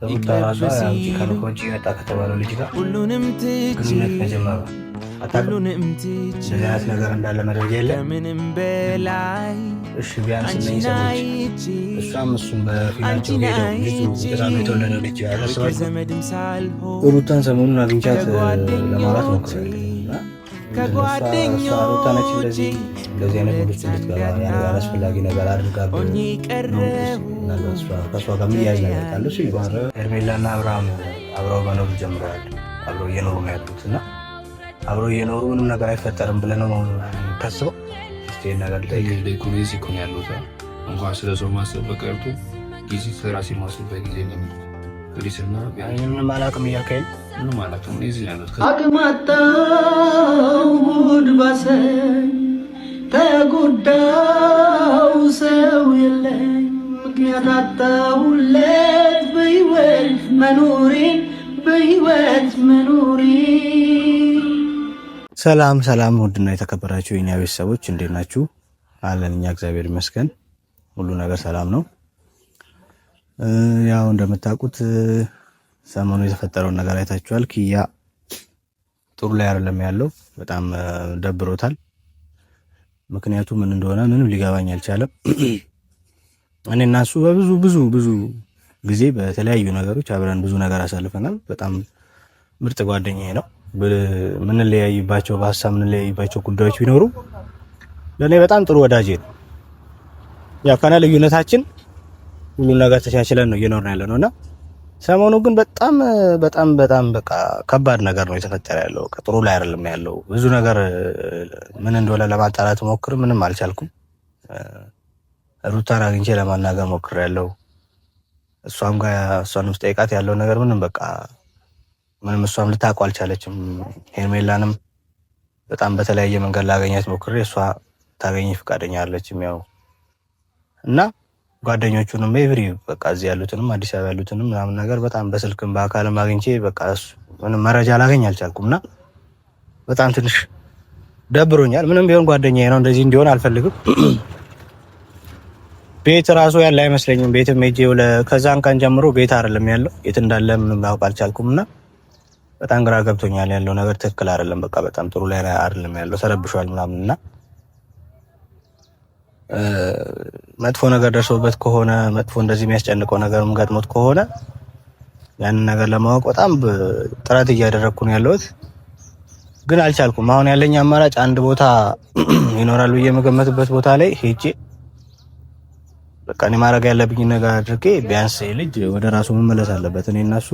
ሩታ ራሷ አንቺ ከመቆንጂ መጣ ከተባለው ልጅ ጋር ግንኙነት መጀመሩ አታውቅም። እንደዚህ አይነት ነገር እንዳለ መረጃ የለም። እሺ ቢያንስ እነዚህ ሰዎች እሷም እሱም በፊናቸው ሄደው ልጁ በጣም የተወለደው ልጅ ያለሰዋል። ሩታን ሰሞኑን አግኝቻት ለማውራት ሞክሬያለሁ። እሷ ሩታ ነች እንደዚህ አይነት ወንዶች እንድትገባ አላስፈላጊ ነገር አድርጋ ከእሷ ጋር የሚያያዝ ነገር ካለ እሱ ይባረ ሄርሜላና አብርሃም አብረው መኖር ጀምረዋል። አብረው እየኖሩ ነው ያሉት እና አብረው እየኖሩ ምንም ነገር አይፈጠርም ብለህ ነው ታስበው? እስቲ ነገር ጊዜ እኮ ነው ያሉት። እንኳን ስለ ሰው ማሰብ በቀርቶ ጊዜ ስለራሴ ማሰብበት ጊዜ ነው። ምንም አላውቅም እያልከኝ ምንም አላውቅም እዚህ ያሉት አቅማጣው ጉድ ባሰኝ ተጎዳው ሰው የለኝ ምክንያት አጣሁለት በሕይወት መኖሬ። ሰላም ውድና የተከበራችሁ የኛ ቤተሰቦች እንዴት ናችሁ? አለን እኛ እግዚአብሔር ይመስገን ሁሉ ነገር ሰላም ነው። ያው እንደምታውቁት ሰሞኑ የተፈጠረውን ነገር አይታችኋል። ኪያ ጥሩ ላይ አይደለም ያለው፣ በጣም ደብሮታል። ምክንያቱ ምን እንደሆነ ምንም ሊገባኝ አልቻለም። እኔ እና እሱ በብዙ ጊዜ በተለያዩ ነገሮች አብረን ብዙ ነገር አሳልፈናል። በጣም ምርጥ ጓደኛዬ ነው። ምን ለያይባቸው በሐሳብ ምን ለያይባቸው ጉዳዮች ቢኖሩ ለኔ በጣም ጥሩ ወዳጄ ነው። ያው ከነ ልዩነታችን ሁሉ ነገር ተቻችለን ነው እየኖርን ያለነው እና ሰሞኑ ግን በጣም በቃ ከባድ ነገር ነው የተፈጠረ ያለው። ጥሩ ላይ አይደለም ያለው። ብዙ ነገር ምን እንደሆነ ለማጣራት ሞክር፣ ምንም አልቻልኩም። ሩታን አግኝቼ ለማናገር ሞክሬያለሁ። እሷንም ስጠይቃት ያለው ነገር ምንም እሷም ልታውቀው አልቻለችም። ሄርሜላንም በጣም በተለያየ መንገድ ላገኛት ሞክሬ እሷ ታገኘ ፈቃደኛ አይደለችም። ያው እና ጓደኞቹንም ኤቭሪ በቃ እዚህ ያሉትንም አዲስ አበባ ያሉትንም ምናምን ነገር በጣም በስልክም በአካልም አግኝቼ በቃ ምንም መረጃ ላገኝ አልቻልኩምና በጣም ትንሽ ደብሮኛል። ምንም ቢሆን ጓደኛዬ ነው፣ እንደዚህ እንዲሆን አልፈልግም። ቤት ራሱ ያለ አይመስለኝም። ቤትም ሄጄ ከዛን ቀን ጀምሮ ቤት አይደለም ያለው፣ የት እንዳለ ምንም ማወቅ አልቻልኩምና በጣም ግራ ገብቶኛል። ያለው ነገር ትክክል አይደለም። በቃ በጣም ጥሩ ላይ አይደለም ያለው፣ ተረብሿል ምናምንና መጥፎ ነገር ደርሶበት ከሆነ መጥፎ እንደዚህ የሚያስጨንቀው ነገርም ገጥሞት ከሆነ ያንን ነገር ለማወቅ በጣም ጥረት እያደረግኩ ነው ያለሁት፣ ግን አልቻልኩም። አሁን ያለኝ አማራጭ አንድ ቦታ ይኖራል ብዬ የምገመትበት ቦታ ላይ ሄጄ በቃ እኔ ማድረግ ያለብኝ ነገር አድርጌ ቢያንስ ልጅ ወደ ራሱ መመለስ አለበት። እኔ እና እሱ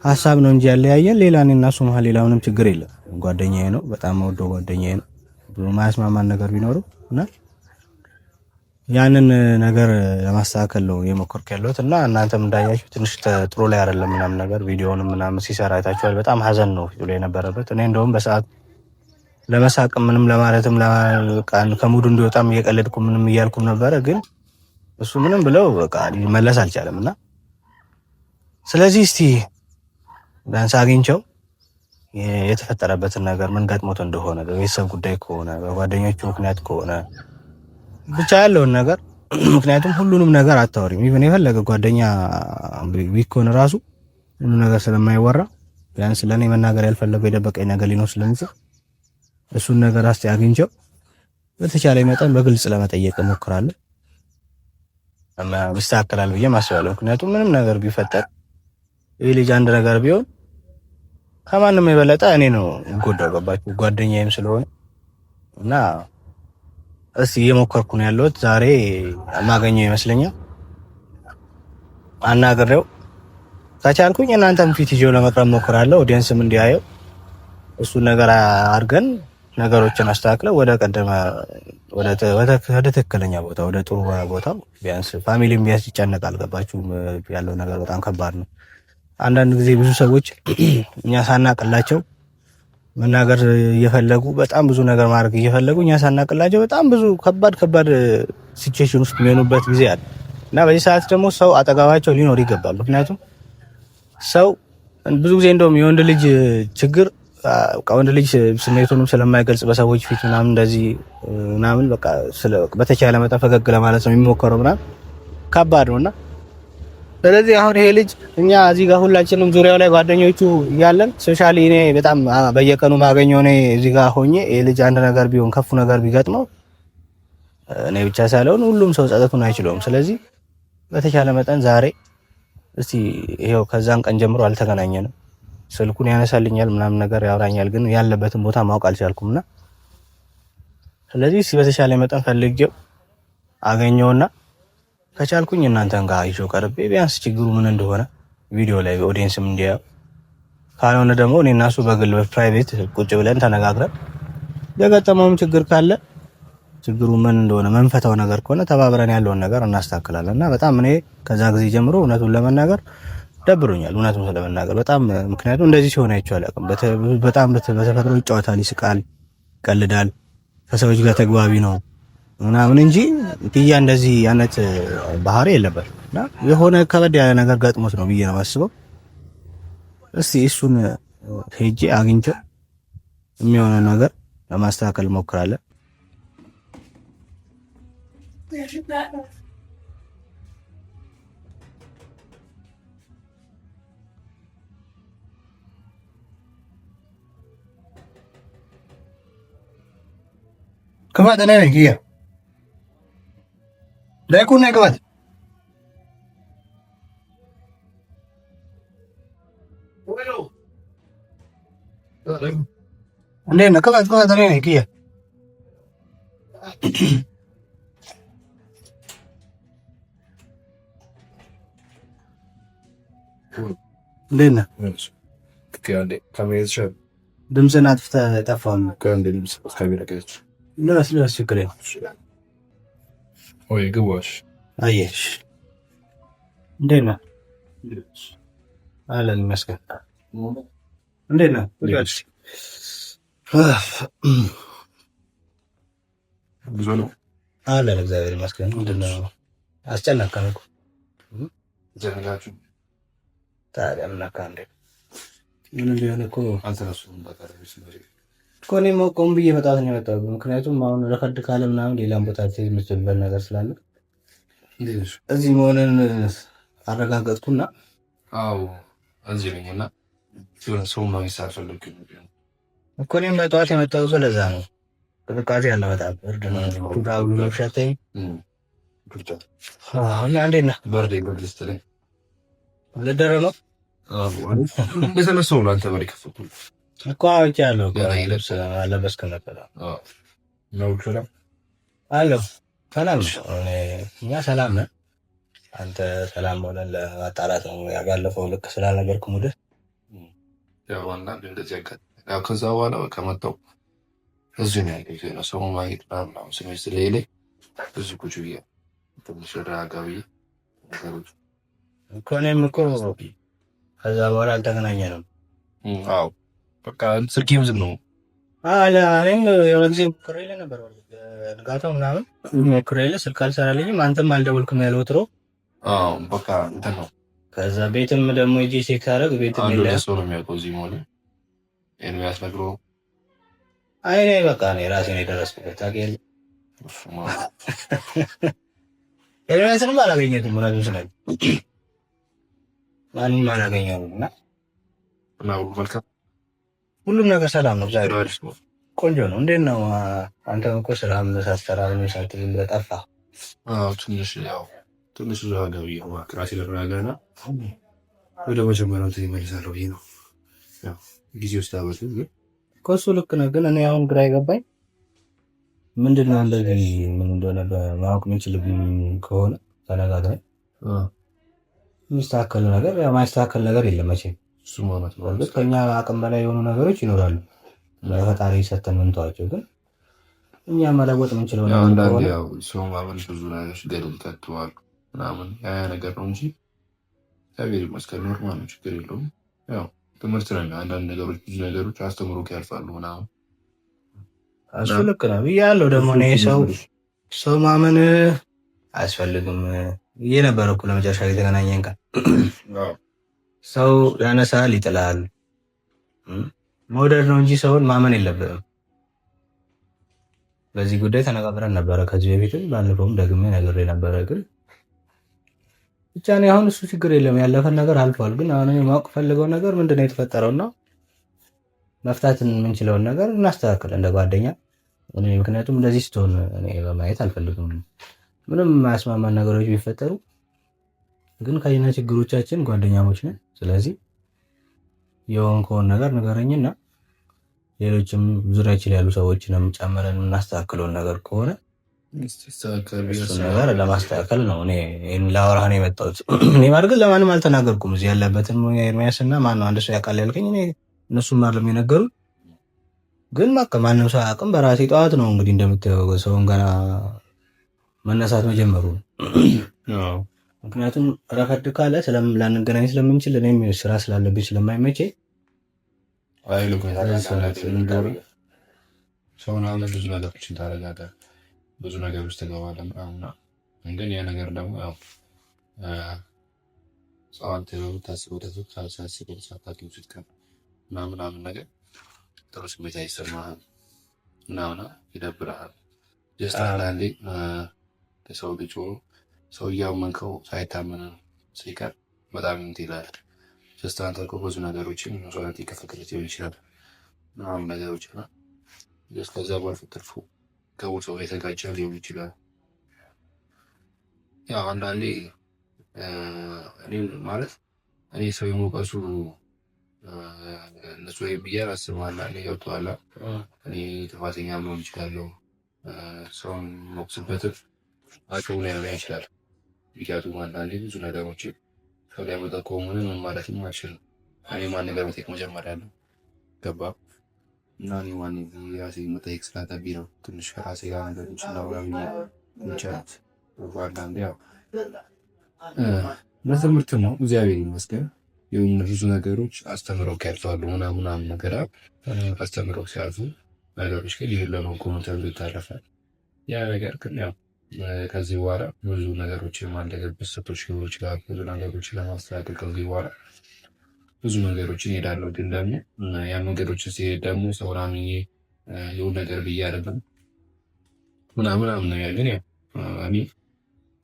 ሀሳብ ነው እንጂ ያለያየን ሌላ እኔ እና እሱ መሀል ሌላ ምንም ችግር የለም። ጓደኛዬ ነው፣ በጣም ወደው ጓደኛዬ ነው። ማያስማማን ነገር ቢኖረው እና ያንን ነገር ለማስተካከል ነው የሞከርኩ ያለሁት እና እናንተም እንዳያችሁ ትንሽ ጥሩ ላይ አይደለም ምናምን ነገር ቪዲዮውንም ምናምን ሲሰራ አይታችኋል። በጣም ሀዘን ነው ፊቱ ላይ የነበረበት። እኔ እንደውም በሰዓት ለመሳቅም ምንም ለማለትም ከሙዱ እንዲወጣም እየቀለድኩ ምንም እያልኩም ነበረ፣ ግን እሱ ምንም ብለው በቃ ሊመለስ አልቻለም እና ስለዚህ እስቲ ቢያንስ አግኝቼው የተፈጠረበትን ነገር ምን ገጥሞት እንደሆነ በቤተሰብ ጉዳይ ከሆነ በጓደኞቹ ምክንያት ከሆነ ብቻ ያለውን ነገር ምክንያቱም ሁሉንም ነገር አታወሪም። ኢቭን የፈለገ ጓደኛ ቢኮን ራሱ ሁሉ ነገር ስለማይወራ ቢያንስ ለኔ መናገር ያልፈለገው የደበቀኝ ነገር ሊኖር ስለሚችል እሱን ነገር አስቲ አግኝቼው በተቻለ መጠን በግልጽ ለመጠየቅ እሞክራለሁ። ይስተካከላል ብዬ ማስባለሁ። ምክንያቱም ምንም ነገር ቢፈጠር ይህ ልጅ አንድ ነገር ቢሆን ከማንም የበለጠ እኔ ነው ጎዳው፣ ገባችሁ? ጓደኛዬም ስለሆነ እና እስቲ እየሞከርኩ ነው ያለሁት። ዛሬ ማገኘው ይመስለኛል። አናግሬው ከቻልኩኝ እናንተም ፊት ይዤው ለመቅረብ ሞክራለሁ፣ ኦዲየንስም እንዲያየው። እሱን ነገር አድርገን ነገሮችን አስተካክለው ወደ ቀደመ ወደ ትክክለኛ ቦታ ወደ ጥሩ ቦታ ቢያንስ ፋሚሊም ቢያንስ ይጨነቃል። ገባችሁ? ያለው ነገር በጣም ከባድ ነው። አንዳንድ ጊዜ ብዙ ሰዎች እኛ ሳናቅላቸው መናገር እየፈለጉ በጣም ብዙ ነገር ማድረግ እየፈለጉ እኛ ሳናቅላቸው በጣም ብዙ ከባድ ሲቹዌሽን ውስጥ የሚሆኑበት ጊዜ አለ እና በዚህ ሰዓት ደግሞ ሰው አጠገባቸው ሊኖር ይገባል። ምክንያቱም ሰው ብዙ ጊዜ እንደውም የወንድ ልጅ ችግር ወንድ ልጅ ስሜቱንም ስለማይገልጽ በሰዎች ፊት ምናምን እንደዚህ ምናምን በቃ በተቻለ መጠን ፈገግ ለማለት ነው የሚሞከረው ምናምን ከባድ ነውና ስለዚህ አሁን ይሄ ልጅ እኛ እዚህ ጋር ሁላችንም ዙሪያው ላይ ጓደኞቹ እያለን ስፔሻሊ እኔ በጣም በየቀኑ ማገኘው እኔ እዚህ ጋር ሆኜ ይሄ ልጅ አንድ ነገር ቢሆን ከፉ ነገር ቢገጥመው እኔ ብቻ ሳይሆን ሁሉም ሰው ጸጸቱን አይችለውም። ስለዚህ በተቻለ መጠን ዛሬ እስቲ ይሄው ከዛን ቀን ጀምሮ አልተገናኘንም። ስልኩን ያነሳልኛል ምናምን ነገር ያወራኛል፣ ግን ያለበትን ቦታ ማወቅ አልቻልኩምና ስለዚህ እስቲ በተቻለ መጠን ፈልጌው አገኘውና ከቻልኩኝ እናንተን ጋር ይዤው ቀርቤ ቢያንስ ችግሩ ምን እንደሆነ ቪዲዮ ላይ ኦዲየንስም እንዲያው፣ ካልሆነ ደግሞ እኔ እና እሱ በግል በፕራይቬት ቁጭ ብለን ተነጋግረን የገጠመውም ችግር ካለ ችግሩ ምን እንደሆነ መንፈታው ነገር ከሆነ ተባብረን ያለውን ነገር እናስተካክላለን። እና በጣም እኔ ከዛ ጊዜ ጀምሮ እውነቱን ለመናገር ደብሮኛል። እውነቱን ለመናገር በጣም ምክንያቱም እንደዚህ ሲሆን አይቼው አላውቅም። በጣም በተፈጥሮ ይጫወታል፣ ይስቃል፣ ይቀልዳል፣ ከሰዎች ጋር ተግባቢ ነው ምናምን እንጂ ፒያ እንደዚህ አይነት ባህሪ የለበትም። እና የሆነ ከበድ ያለ ነገር ገጥሞት ነው ብዬ ነው የማስበው። እስቲ እሱን ሄጄ አግኝቼው የሚሆነው ነገር ለማስተካከል ሞክራለን። ክፋት እኔ ነኝ ኪያ ላይኩን ነው ክፋት እንዴት ነው ክፋት እኔ ነኝ ኪያ እንዴት ነህ? ድምፅህን አጥፍተህ ጠፋህ። ለስ ችግር ግባሽ አየሽ። እንዴት ነህ? አለን ይመስገን። እንዴት ነህ? ብዙ ነው አለን እግዚአብሔር ይመስገን። ምንድን ነው አስጨነቀን እኮ ዘነጋችሁ ታዲያ ምን ነካ እንዴ? ምን ቢሆን እኮ አልተነሱም። በቃ እኮ እኔም ቆም ብዬ መጣት ነው የመጣሁት። ምክንያቱም አሁን ረፈድ ካለ ምናምን ሌላም ቦታ የምትችልበት ነገር ስላለ እዚህ መሆንን አረጋገጥኩና፣ አዎ እዚህ ነኝ እና ሰው ማግኘት ሳልፈልግ እኮ እኔም በጠዋት የመጣሁት ስለዛ ነው። ቅዝቃዜ ያለ በጣም ብርድ ነው። ቱዳው ለብሻተኝ እና እንዴት ነህ? ብርድ ስትለኝ ልደረ ነው በተነሳው ነው አንተ በሪ ከፈቱ እኮ አውቄ ያለው ልብስ አለበስክም ነበር ነው ሰላም አለው። ሰላም ነው እኛ ሰላም ነን። አንተ ሰላም ሆነን ለማጣራት ነው ያባለፈው ልክ ስላልነበርክ ሙድ ያው አንዳንድ እንደዚህ ያጋጥ ያው ከዛ በኋላ በቃ መጣሁ እዚህ ነው ያለው ሰው ማየት ምናምን ስሜት ስለሌለኝ እዚህ ቁጭ ብዬ ትንሽ ረጋጋቢ ነገሮች እኮ እኔም እኮ ከዛ በኋላ አልተገናኘንም። አዎ በቃ ስልኬም ዝግ ነው። እኔም የሆነ ጊዜ ሞክሬልህ ነበር ንጋታው ምናምን ሞክሬልህ ስልክ አልሰራልኝም። አንተም አልደወልክም ያለው ወትሮ። አዎ በቃ እንትን ነው። ከዛ ቤትም ደግሞ ሂጅ ቼክ ሳደርግ ቤትም የለ ሰው ነው የሚያውቀው እዚህ መሆኔ ኤርሚያስ ነግሮ አይ እኔ በቃ እኔ ራሴ ነው የደረስኩበት። ታውቂያለሽ ኤርሚያስንም አላገኘሁትም እውነቱን ስነግርህ ማንም አላገኘሁም። እና ሁሉ መልካም ሁሉም ነገር ሰላም ነው። ዛሬ ቆንጆ ነው። እንዴት ነው አንተም እኮ ስራህን ሳትሰራ ሳትል ጠፋህ። አዎ ትንሽ ያው ትንሽ ዛጋው ይሄው ክራሲ ለራጋና ወደ መጀመሪያው ተመልሳለሁ ብዬ ነው። ያው ጊዜ ውስጥ አበስ ግን ኮሱ ልክ ነው። ግን እኔ አሁን ግራ ይገባኝ ምንድነው እንደዚህ ምን እንደሆነ በማወቅ የምንችልብኝ ከሆነ ተነጋግረን የሚስተካከል ነገር ያው ማይስተካከል ነገር የለም መቼም። እሱ ማለት ነው ከኛ አቅም በላይ የሆኑ ነገሮች ይኖራሉ። ለፈጣሪ ሰተን ምንተዋቸው ግን እኛ መለወጥ የምንችለው ነገር ነው። ያው ሰው ማመን ብዙ ነገሮች ገደል ከተዋል ምናምን ያ ነገር ነው እንጂ እግዚአብሔር ይመስገን ኖርማል ነው፣ ችግር የለውም። ያው ትምህርት ነው። አንዳንድ ነገሮች ብዙ ነገሮች አስተምሮክ ያልፋሉ ምናምን። እሱ ልክ ነው ብያለሁ። ደግሞ እኔ ሰው ማመን አያስፈልግም ብዬ ነበር እኮ ለመጨረሻ የተገናኘን ቀን። ሰው ያነሳል ይጥላል፣ መውደድ ነው እንጂ ሰውን ማመን የለብንም። በዚህ ጉዳይ ተነጋግረን ነበረ ከዚህ በፊትም ባለፈውም ደግሜ ነግሬ ነበረ። ግን ብቻ ነው አሁን እሱ ችግር የለም ያለፈን ነገር አልፏል። ግን አሁን እኔ ማወቅ ፈልገው ነገር ምንድነው የተፈጠረውና መፍታት የምንችለውን ነገር እናስተካክል እንደ ጓደኛ። ምክንያቱም እንደዚህ ስትሆን እኔ በማየት አልፈልግም። ምንም የማያስማማን ነገሮች ቢፈጠሩ ግን ከእኛ ችግሮቻችን ጓደኛሞች ነን። ስለዚህ የሆንከውን ነገር ንገረኝና ሌሎችም ዙሪያችን ያሉ ሰዎችንም ጨምረን የምናስተካክለውን ነገር ከሆነ ነገር ለማስተካከል ነው እኔ ላወራህ ነው የመጣሁት። እኔ ማለት ግን ለማንም አልተናገርኩም። እዚህ ያለበትን ኤርሚያስ እና ማነው አንድ ሰው ያውቃል ያልከኝ እኔ እነሱም አይደለም የነገሩኝ። ግን በቃ ማንም ሰው አያውቅም። በራሴ ጠዋት ነው እንግዲህ እንደምታየው ሰውን ገና መነሳት መጀመሩ። ምክንያቱም ረፈድ ካለ ላንገናኝ ስለምንችል እኔም ስራ ስላለብኝ ስለማይመቼ ሰውን አለ ብዙ ነገሮችን ታደርጋለህ፣ ብዙ ነገሮች ትገባለህ ምናምን። ግን ያ ነገር ደግሞ ያው ጸዋንት ታስበው ሳታስበው ሳታውቂው ስትቀር ምናምን ነገር ጥሩ ስሜት አይሰማህም ምናምን ይደብርሃል። ጀስት አንዳንዴ ሰው ልጅ ሰው እያመንከው ሳይታመን ሲቀር በጣም እንትን ይላል። ጀስት አንተ እኮ ብዙ ነገሮችን መስዋዕት የከፈለች ሊሆን ይችላል ምናምን ነገሮች እና ጀስት ከዛ ባልፍ ትርፉ ከቦታው የተጋጨ ሊሆን ይችላል። ያው አንዳንዴ እኔ ማለት እኔ ሰው የሞቀሱ እነሱ ብዬ አላስብም። እኔ ገብቶሃል እኔ ጥፋተኛ መሆን ይችላለሁ። ሰውን ሞቅስበትም አቅሙ ላይ ሊሆን ይችላል። ምክንያቱም አንዳንዴ ብዙ ነገሮችን ሰው ላይ መጠ ከሆነ ምን ማለትም አይችልም። እኔ ማን ጋር መጠየቅ መጀመሪያ ያለው ገባ እና እኔ ማን የራሴ መጠየቅ ስላጠብኝ ነው ትንሽ ከራሴ ጋር ነገሮች እናውራዊ ይቻላት። አንዳንዴ ያው ለትምህርት ነው እግዚአብሔር ይመስገን የሆኑ ብዙ ነገሮች አስተምረው ያልፋሉ ምናምን ነገር አስተምረው ሲያልፉ ነገሮች ግን ይህ ለመቆሙ ተብሎ ይታለፋል። ያ ነገር ግን ያው ከዚህ በኋላ ብዙ ነገሮችን ማለገብት ሰቶች ሊሆኑ ይችላሉ። ብዙ ነገሮችን ለማስተካከል ከዚህ በኋላ ብዙ ነገሮችን እሄዳለሁ። ግን ደግሞ ያን ነገሮችን ሲሄድ ደግሞ ሰውን አምኜ የሆነ ነገር ብዬ አይደለም ምናምን ነው ያለን። ያው እኔ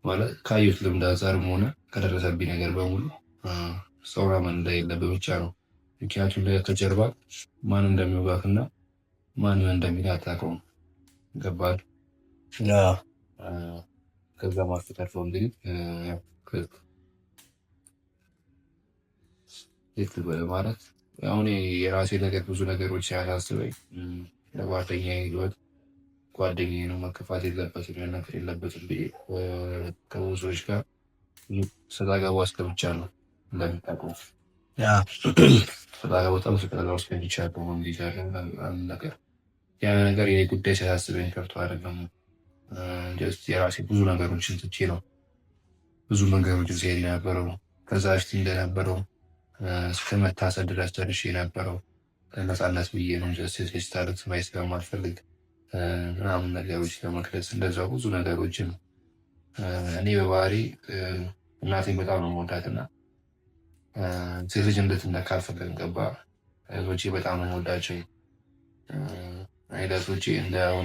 ማለት ካየሁት ልምድ አንፃርም ሆነ ከደረሰብኝ ነገር በሙሉ ሰው ማመን እንደሌለብህ ብቻ ነው። ምክንያቱም ከጀርባ ማን እንደሚወጋትና ማን እንደሚል አታውቀውም። ገባህ? ከዛ ማርፍ ተርፎ እንግዲህ ማለት አሁን የራሴ ነገር ብዙ ነገሮች ሲያሳስበኝ ለጓደኛዬ ህይወት ጓደኛዬ ነው መከፋት የለበትም መናገር የለበትም ብዬ ከብዙ ሰዎች ጋር ሰጣ ገባ አስገብቻለሁ። እንደሚታውቀው ሰጣ ገባ በጣም ስጠጋ ውስጥ እንዲቻለው ነገር ያ ነገር የኔ ጉዳይ ሲያሳስበኝ ከርቶ አይደለም። የራሴ ብዙ ነገሮችን ትቼ ነው ብዙ ነገሮችን ሲሄድ የነበረው ከዛ በፊት እንደነበረው እስከ መታሰር ድረስ ደርሼ የነበረው ነፃነት ብዬ ነው። ስታርት ማየት ስለማልፈልግ ምናምን ነገሮች ለመክለስ እንደዛው ብዙ ነገሮችን እኔ በባህሪ እናቴን በጣም ነው የምወዳትና ሴት ልጅ እንዴት እንደካልፈለግን ገባ እህቶቼ በጣም ነው የምወዳቸው። አይለቶቼ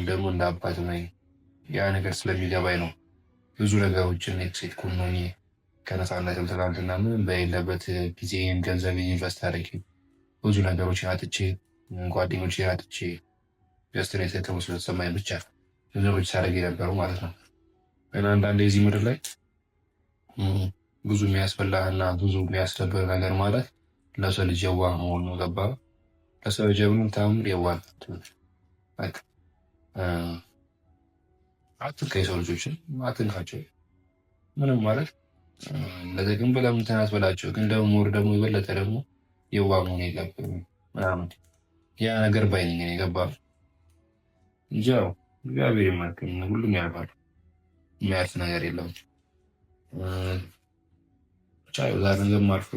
ደግሞ እንደ አባት ነኝ። ያ ነገር ስለሚገባኝ ነው ብዙ ነገሮችን ኤክሴት ኩኖኝ ከነፃነትም ትናንትና ምንም በሌለበት ጊዜን ገንዘብ ኢንቨስት አድርጌ ብዙ ነገሮችን አጥቼ ጓደኞቼን አጥቼ ጀስትን የተጠቀሙ ስለተሰማኝ ብቻ ነገሮች ሳደርግ የነበሩ ማለት ነው። ግን አንዳንዴ የዚህ ምድር ላይ ብዙ የሚያስፈላህና ብዙ የሚያስደብር ነገር ማለት ለሰው ልጅ የዋህ መሆን ነው። ገባ? ለሰው ልጅ ምንም ታምር የዋህ አትንካ፣ የሰው ልጆችን አትንካቸው። ምንም ማለት እንደዚህ ግን ብለህ እንትን አትበላቸው። ግን ደግሞ ሞር ደግሞ የበለጠ ደግሞ የዋህ መሆን የለብህም ምናምን ያ ነገር ባይነኝ የገባህ እንጂ ያው እግዚአብሔር ይመስገን ሁሉም ያልፋል። የሚያልፍ ነገር የለም። ብቻ ዛሬ ነገም አልፎ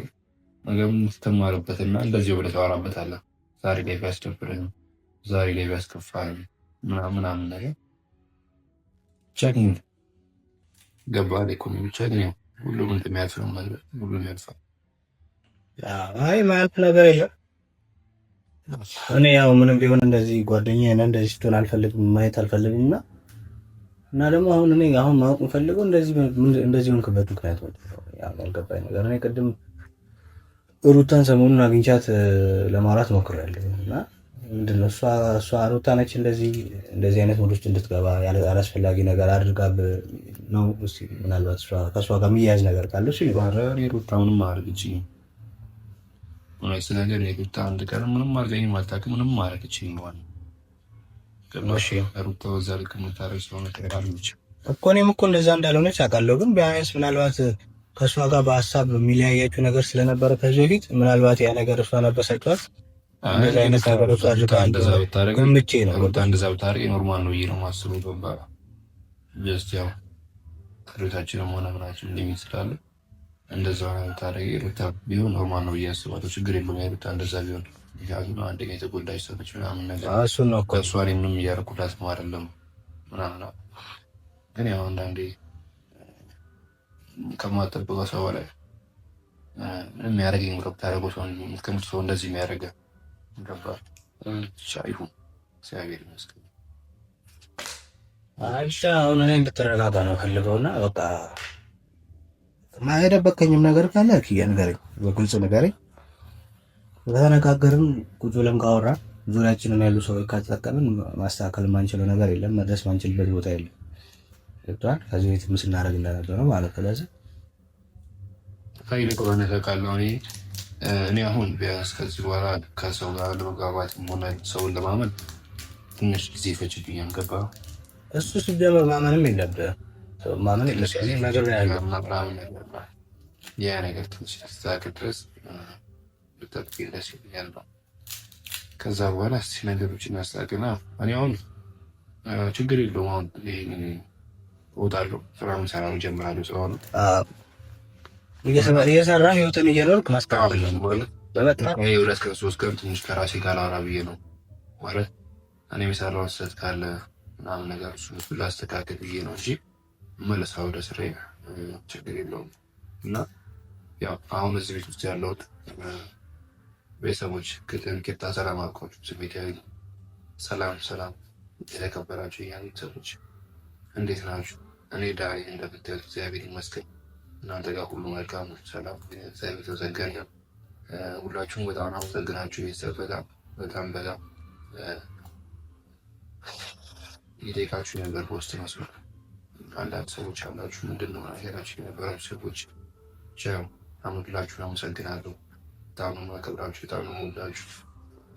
ነገም ስትማርበትና እንደዚህ ወደ ታወራበታለህ። ዛሬ ላይ ቢያስደብርህም ዛሬ ላይ ቢያስከፋህም ምናምን ነገር ብቻ ግን ገባህ ኢኮኖሚ ብቻ ግን ያው ሁሉም እንደሚያልፍ ነው ማለት ሁሉም ያልፋል። አይ ማያልፍ ነገር የለም። እኔ ያው ምንም ቢሆን እንደዚህ ጓደኛዬ ነህ እንደዚህ ስትሆን አልፈልግም ማየት አልፈልግም እና እና ደግሞ አሁን ማወቅ የምፈልገው እንደዚህ ሆንክበት ምክንያት ነው ያልገባኝ ነገር። እኔ ቅድም ሩታን ሰሞኑን አግኝቻት ለማውራት ሞክሬያለሁ እና ምንድን ነው እሷ ሩታ ነች እንደዚህ አይነት ሙድ ውስጥ እንድትገባ አላስፈላጊ ነገር አድርጋብ ነው። እስኪ ምናልባት ከእሷ ጋር የሚያያዝ ነገር ካለ እሱ ሩታ ምንም ማድረግ እቺ ነገር የሩታ አንድ ቀን ምንም አድርገኝ ማታውቅ ምንም ማድረግ እቺ ነው ሩታ ወዛ ልክ የምታረግ ስለሆነ ተራልች እኮ እኔም እኮ እንደዛ እንዳልሆነች አውቃለሁ። ግን ቢያንስ ምናልባት ከእሷ ጋር በሀሳብ የሚለያያችሁ ነገር ስለነበረ ከዚህ በፊት ምናልባት ያ ነገር እሷ ነበሰጫት እንደዚህ አይነት ነገሮች አድርጋ እንደዛ ብታረግ ምቼ ነው ሩታ እንደዛ ብታረግ ኖርማል ነው ነው ማስቡ ገባ ጀስት ያው ሩታችንም ሆነ ምናችን ሊሚት ስላለ እንደዛ ብታረግ ሩታ ቢሆን ኖርማል ነው እያስባለሁ። ችግር የለውም ሩታ እንደዛ ቢሆን ያው አንደኛ የተጎዳች ሰዎች ምናምን ነገር እሱን ነው እኮ እሷ ላይ ምንም እያደረኩላት ነው አይደለም ምናምን። ግን ያው አንዳንዴ ከማጠብቀው ሰው ላይ ምንም ያደረገኝ ብሎ ብታደርገው ሰው ከምት ሰው እንደዚህ የሚያደርገ ገባ ሻይሁ እግዚአብሔር ይመስገን። አይሻ አሁን እኔ እንድትረጋጋ ነው ፈልገውና በቃ የደበቀኝም ነገር ካለ ንገረኝ፣ በግልጽ ንገረኝ። በተነጋገርን ቁጭ ብለን ካወራን ዙሪያችንን ያሉ ሰዎች ካተጠቀምን ማስተካከል ማንችለው ነገር የለም፣ መድረስ ማንችልበት ቦታ የለም። ገብቶሃል? ከዚህ ቤት ስናደርግ እንደነበረው ማለት ነው። ለዚህ ፋይል ቆራነ ተቃለው እኔ አሁን ቢያንስ ከዚህ በኋላ ከሰው ጋር ለመግባባት ሆነ ሰውን ለማመን ትንሽ ጊዜ ፈጅብኛል። ገባ እሱ ሲጀመር ማመንም የለብህም ሰው ማመን የለብህም ነገር ያለው ማብራም ያ ነገር ትንሽ ተስተካከል ድረስ ብታጥቂ ደስ ይላል። ከዛ በኋላ እስቲ ነገሮችን አስተካክልና እኔ አሁን ችግር የለውም። አሁን እወጣለሁ፣ ስራውን ሰራውን ጀምራለሁ። ስራውን እየሰራ ህይወትን እየኖርክ ማስተካከል ነው በመጣ የሁለት ቀን ሶስት ቀን ትንሽ ከራሴ ጋር ላወራ ብዬ ነው ማለት እኔ የሰራው ስህተት ካለ ምናምን ነገር እሱን ላስተካክል ብዬ ነው እንጂ መለሳው ወደ ስራዬ ችግር የለውም። እና ያው አሁን እዚህ ቤት ውስጥ ያለሁት ቤተሰቦች ቂጣ ሰላም አልኳችሁ። ስሜታዊ ሰላም የተከበራችሁ እያሉ ቤተሰቦች እንዴት ናችሁ? እኔ ዳይ እንደምታዩት እግዚአብሔር ይመስገን። እናንተ ጋር ሁሉ መልካም ሰላም እግዚአብሔር የተመሰገነ ነው። ሁላችሁም በጣም አመሰግናችሁ ቤተሰብ በጣም የጠየቃችሁ ነገር በውስጥ መስመር አንዳንድ ሰዎች አላችሁ ምንድነው ነገራችሁ የነበራችሁ ሰዎች ቻው አመድላችሁን አመሰግናለሁ። በጣም ነው ማከብራችሁ፣ በጣም ነው የምወዳችሁ።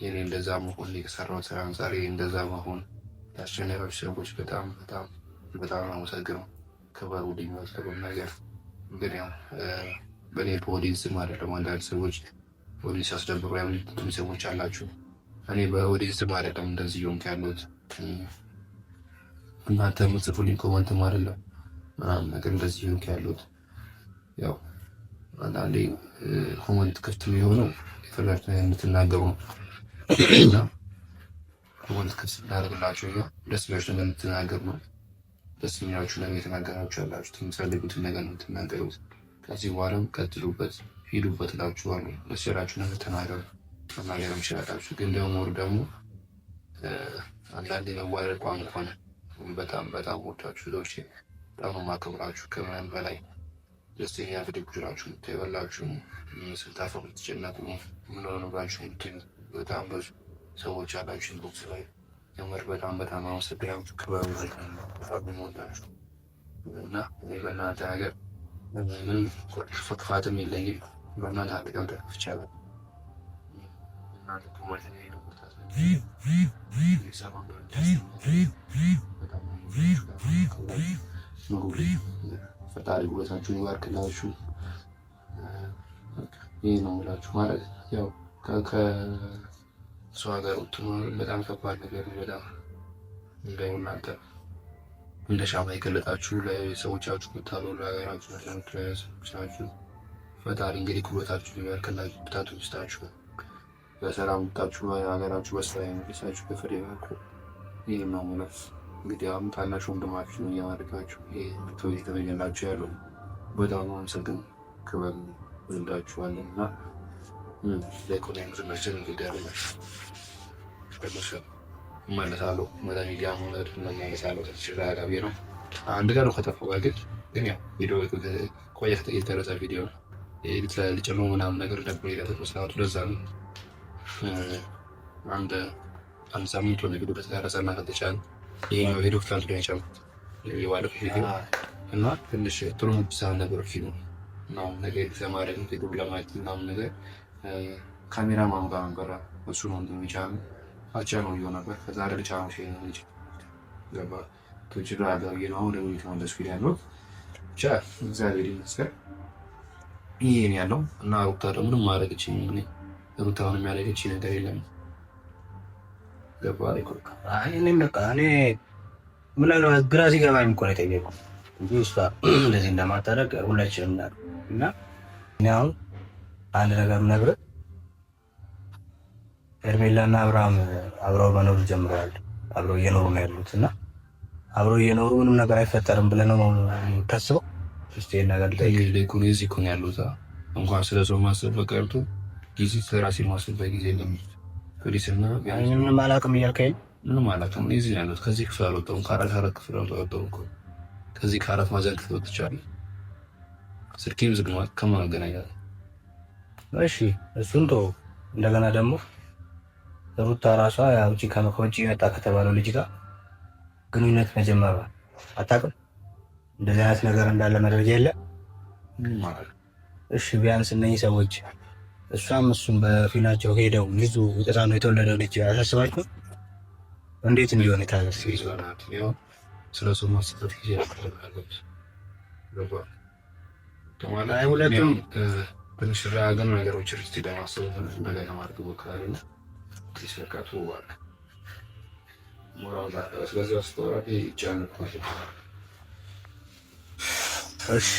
የኔ እንደዛ መሆን የሰራው ስራ አንጻር እንደዛ መሆን ያስጨነቃችሁ ሰዎች በጣም አመሰግናለሁ። ክበሩ ሊመስለው ነገር ግን ያው በኔ በኦዲየንስም አይደለም። አንዳንድ ሰዎች ኦዲየንስ ያስደብሩ ያሉትን ሰዎች አላችሁ። እኔ በኦዲየንስም አይደለም እንደዚህ ሆንክ ያሉት እናንተ የምትጽፉልኝ ኮመንትም አይደለም ምናምን ነገር እንደዚህ ሆንክ ያሉት ያው አንዳንዴ ኮመንት ክፍት የሆነው የፈለጋችሁ የምትናገሩ ነው እና ኮመንት ክፍት እናደርግላችሁ ያ ደስ ብላችሁ ነገር የምትናገሩ ነው። ደስ የሚላችሁ ነገር የተናገራችሁ ያላችሁ የምትፈልጉትን ነገር ነው የምትናገሩት። ከዚህ በኋላም ቀጥሉበት፣ ሂዱበት እላችኋለሁ። ደስ ያላችሁ ነገር ተናገሩ፣ መናገርም ይችላላችሁ። ግን ደግሞ አንዳንዴ መዋረድ ቋንቋ ነው። በጣም ወዳችሁ ሰዎች በጣም ማከብራችሁ ከምንም በላይ ደስተኛ ፍቅር ናችሁ። ተበላችሁ ስልታፈሩ ተጨናቁ ምን ነው ባችሁ በጣም ብዙ ሰዎች አላችሁ ኢንቦክስ ላይ የምር በጣም አመሰግናለሁ። ክበሩ በጣም ወዳችሁ እና በእናንተ ሀገር ምንም ጥፋትም የለኝም። በእናንተ ሀገር ተከፍቻለሁ እና ለኮመንት ነው ፈጣሪ ውለታችሁን ይባርክላችሁ። ይህ ነው የምላችሁ ማለት ያው ከሰው ሀገር በጣም ከባድ ነገር ነው። በጣም እናንተ እንደ ሻማ የገለጣችሁ ለሰዎቻችሁ ምታሉ ለሀገራችሁ ናችሁ። ፈጣሪ እንግዲህ ጉልበታችሁን ይባርክላችሁ፣ ብርታቱን ይስጣችሁ፣ በሰላም ወጣችሁ ሀገራችሁ በሰላም የሚሳችሁ በፍሬ ባርኩ። ይህ ነው ማለት እንግዲህ አሁን ታናሽ ወንድማችሁ ነው እያማረካችሁ ይሄ ብትወይ የተመኘላችሁ ያለው በጣም አመሰግን ክበል ወልዳችኋለን እና ለኢኮኖሚ ዝመችን እንግዲህ ያለች በመሸ መለሳለሁ መዳሚዲያ ማለት ነው። መለሳለሁ ተሽራ ጋቢ ነው አንድ ጋር ነው ከተፈው ግን ያው ቪዲዮ ቆየት የተቀረጸ ቪዲዮ ልጨምሮ ምናምን ነገር ነበር የተወሰነው ለዛ ነው አንድ ሳምንት ሆነ ቪዲዮ ከተቀረጸና ከተጫነ ይሄኛው ቪዲዮ ትላንት ነው የጨመርኩት የባለፈው ቪዲዮ እና ትንሽ ጥሩ ምሳሌ ነገሮች ነው ነው ነገር የተማረ ቪዲዮ ለማየት ምናምን ነገር ካሜራ ማን ጋር ነበር እሱ ነው እንደሚጫነው አጫነው ይሆን ነበር ከዛ አይደል ጫነው ሼር ነው እንጂ ገባ ትችላ አጋየ ነው ወደ ወይ ነው ለስኩል ያለው ብቻ እግዚአብሔር ይመስገን ይሄን ያለው እና ሩታ ደግሞ ምንም ማድረግ እቺ ምን ሩታውን የሚያደርግች ነገር የለም ገባ አይቆርካ እኔም በቃ እኔ ምናልባት ግራ ሲገባኝ እኮ ነው የጠየቀው እንጂ እሷ እንደዚህ እንደማታደርግ ሁላችንም እና እኔ አሁን አንድ ነገር ነግረህ ሄርሜላና አብርሃም አብረው መኖር ጀምረዋል። አብረው እየኖሩ ነው ያሉት እና አብረው እየኖሩ ምንም ነገር አይፈጠርም ብለህ ነው የምታስበው? እስቲ ነገር ለይኩን እዚህ እኮ ነው ያሉት። እንኳን ስለሰው ማሰብ በቀርቶ ጊዜ ስለራሴ ማሰብ በጊዜ የለም። ፖሊስና ምንም አላውቅም እያልከኝ ምንም አላውቅም። እዚህ ነው ያሉት። ከዚህ ክፍል አልወጣሁም። ከአራት ክፍል አልወጣሁም እኮ ከዚህ ከአራት ማዕዘን ክፍል ወጥቻለሁ። ስልኬም ዝግ ነው። ከማን አገናኛለሁ? እሺ እሱን ተወው። እንደገና ደግሞ ሩታ ራሷ ያው እቺ ከውጪ መጣ ከተባለው ልጅ ጋር ግንኙነት መጀመሯ አታውቅም? እንደዚህ አይነት ነገር እንዳለ መረጃ የለ ማለት። እሺ ቢያንስ እነዚህ ሰዎች እሷም እሱም በፊናቸው ሄደው ልጁ ሕፃኑ የተወለደው ልጅ አያሳስባችሁ? እንዴት እንዲሆን የታዘዝ ይዟናት ያው ስለሱ ማስተት ይያለች ገባ ከማለት አይ ሁለቱም ትንሽ ግን ነገሮች ርስቲ ለማሰብ ነገር ለማድረግ ሞክራለሁ። ይስለካቱ ዋለ ሞራል ስለዚህ አስተዋሪ ይቻላል። እሺ